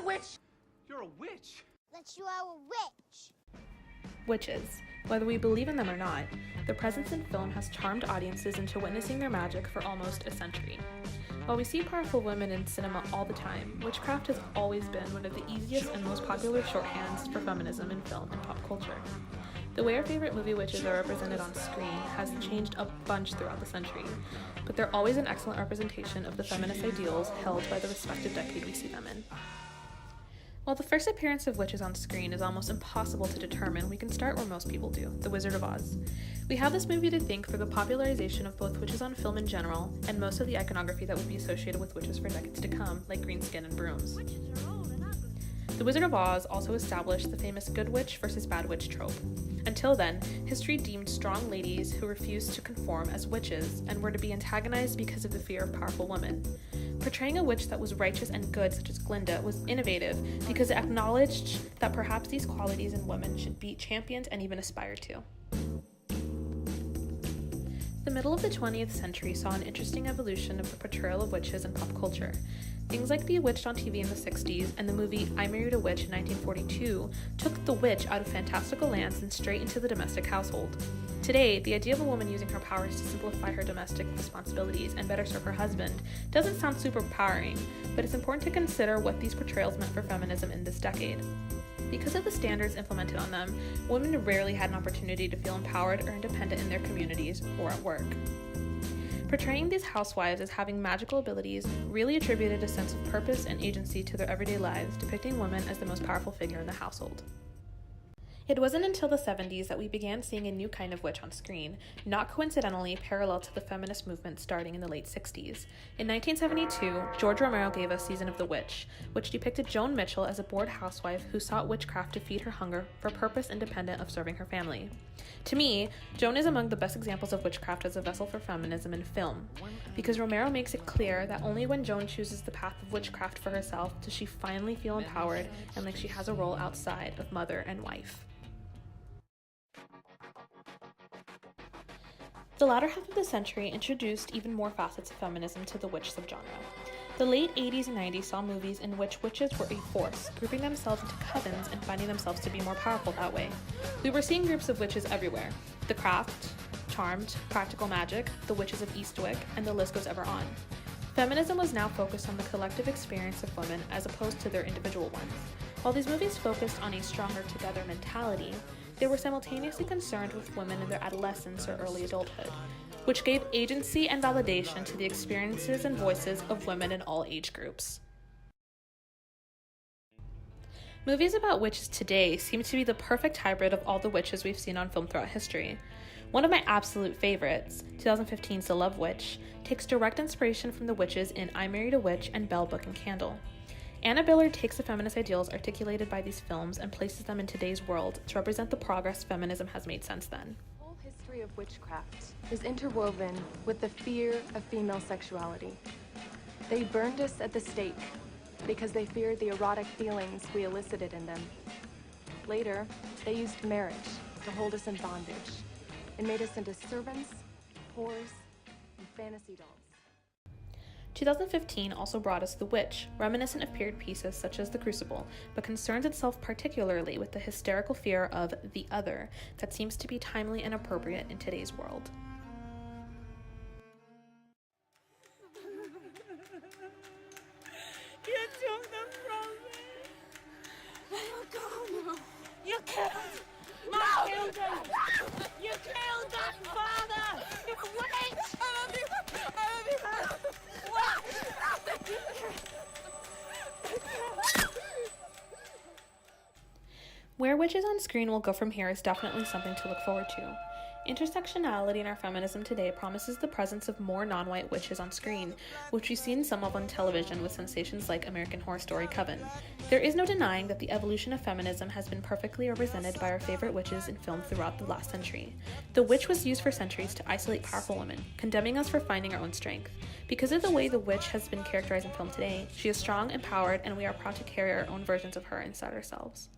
witch! You're a witch! That you are a witch. Witches. Whether we believe in them or not, their presence in film has charmed audiences into witnessing their magic for almost a century. While we see powerful women in cinema all the time, witchcraft has always been one of the easiest and most popular shorthands for feminism in film and pop culture. The way our favorite movie witches are represented on screen has changed a bunch throughout the century, but they're always an excellent representation of the feminist ideals held by the respective decade we see them in. While the first appearance of witches on screen is almost impossible to determine, we can start where most people do, The Wizard of Oz. We have this movie to thank for the popularization of both witches on film in general, and most of the iconography that would be associated with witches for decades to come, like green skin and brooms. The Wizard of Oz also established the famous good witch versus bad witch trope. Until then, history deemed strong ladies who refused to conform as witches and were to be antagonized because of the fear of powerful women. Portraying a witch that was righteous and good, such as Glinda, was innovative because it acknowledged that perhaps these qualities in women should be championed and even aspired to. The middle of the 20th century saw an interesting evolution of the portrayal of witches in pop culture. Things like Bewitched on TV in the 60s and the movie I Married a Witch in 1942 took the witch out of fantastical lands and straight into the domestic household. Today, the idea of a woman using her powers to simplify her domestic responsibilities and better serve her husband doesn't sound super empowering, but it's important to consider what these portrayals meant for feminism in this decade. Because of the standards implemented on them, women rarely had an opportunity to feel empowered or independent in their communities or at work. Portraying these housewives as having magical abilities really attributed a sense of purpose and agency to their everyday lives, depicting women as the most powerful figure in the household. It wasn't until the 70s that we began seeing a new kind of witch on screen, not coincidentally parallel to the feminist movement starting in the late 60s. In 1972, George Romero gave us Season of the Witch, which depicted Joan Mitchell as a bored housewife who sought witchcraft to feed her hunger for a purpose independent of serving her family. To me, Joan is among the best examples of witchcraft as a vessel for feminism in film, because Romero makes it clear that only when Joan chooses the path of witchcraft for herself does she finally feel empowered and like she has a role outside of mother and wife. The latter half of the century introduced even more facets of feminism to the witch subgenre. The late 80s and 90s saw movies in which witches were a force, grouping themselves into covens and finding themselves to be more powerful that way. We were seeing groups of witches everywhere. The Craft, Charmed, Practical Magic, The Witches of Eastwick, and the list goes ever on. Feminism was now focused on the collective experience of women as opposed to their individual ones. While these movies focused on a stronger together mentality, they were simultaneously concerned with women in their adolescence or early adulthood, which gave agency and validation to the experiences and voices of women in all age groups. Movies about witches today seem to be the perfect hybrid of all the witches we've seen on film throughout history. One of my absolute favorites, 2015's The Love Witch, takes direct inspiration from the witches in I Married a Witch and Bell, Book and Candle. Anna Biller takes the feminist ideals articulated by these films and places them in today's world to represent the progress feminism has made since then. The whole history of witchcraft is interwoven with the fear of female sexuality. They burned us at the stake because they feared the erotic feelings we elicited in them. Later, they used marriage to hold us in bondage and made us into servants, whores, and fantasy dolls. 2015 also brought us The Witch, reminiscent of period pieces such as The Crucible, but concerns itself particularly with the hysterical fear of the other that seems to be timely and appropriate in today's world. You took them from me. Let them go now. You killed my children. You killed that father. You witch. I love you. I love you. What? Where witches on screen will go from here is definitely something to look forward to. Intersectionality in our feminism today promises the presence of more non-white witches on screen, which we've seen some of on television with sensations like American Horror Story Coven. There is no denying that the evolution of feminism has been perfectly represented by our favorite witches in film throughout the last century. The witch was used for centuries to isolate powerful women, condemning us for finding our own strength. Because of the way the witch has been characterized in film today, she is strong, empowered, and we are proud to carry our own versions of her inside ourselves.